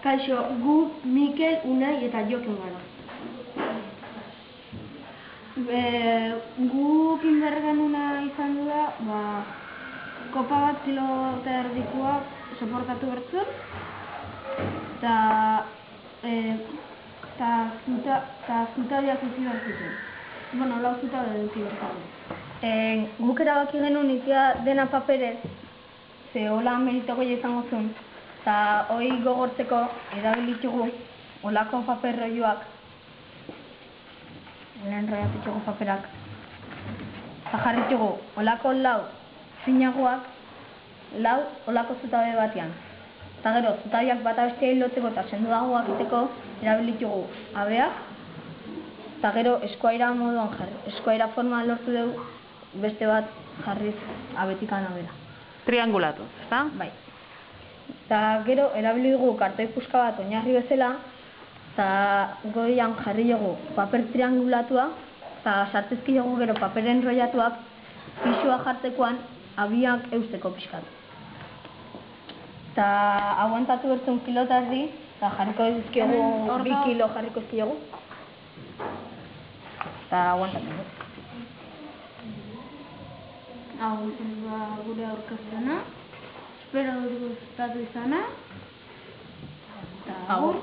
Kaixo, gu Mikel, Unai eta Jokin gara. Guk behar genuna izan du da, kopa bat kilo eta erdikoa soportatu bertzun, eta zutabiak utzi bertzuten. Bueno, lau zutabiak utzi bertzuten. Guk erabaki genuen itia dena paperez, ze hola merito goi izango zuen, eta hori gogortzeko erabilitugu holako paper rolloak, enroiatitugu paperak, eta jarritugu holako lau finagoak, lau holako zutabe batean. Eta gero, zutabiak bata besteai lotzeko eta sendoagoak egiteko erabilitugu abeak, eta gero eskuaira moduan jarri. Eskuaira forma lortu dugu beste bat jarriz abetikan abera. Triangulatuz, ezta? Bai. Eta gero erabili dugu kartoi puska bat oinarri bezala, eta goian jarri dugu paper triangulatua, eta sartezki dugu gero paper enrollatuak pisua jartzekoan abiak eusteko pixkat. Eta aguantatu bertzen kilota erdi, eta jarriko dizkigu 2 kilo jarriko dizkigu. Eta aguantatu dugu. Hau izan da gure aurkezpena. Espero gustatu izana. Agur.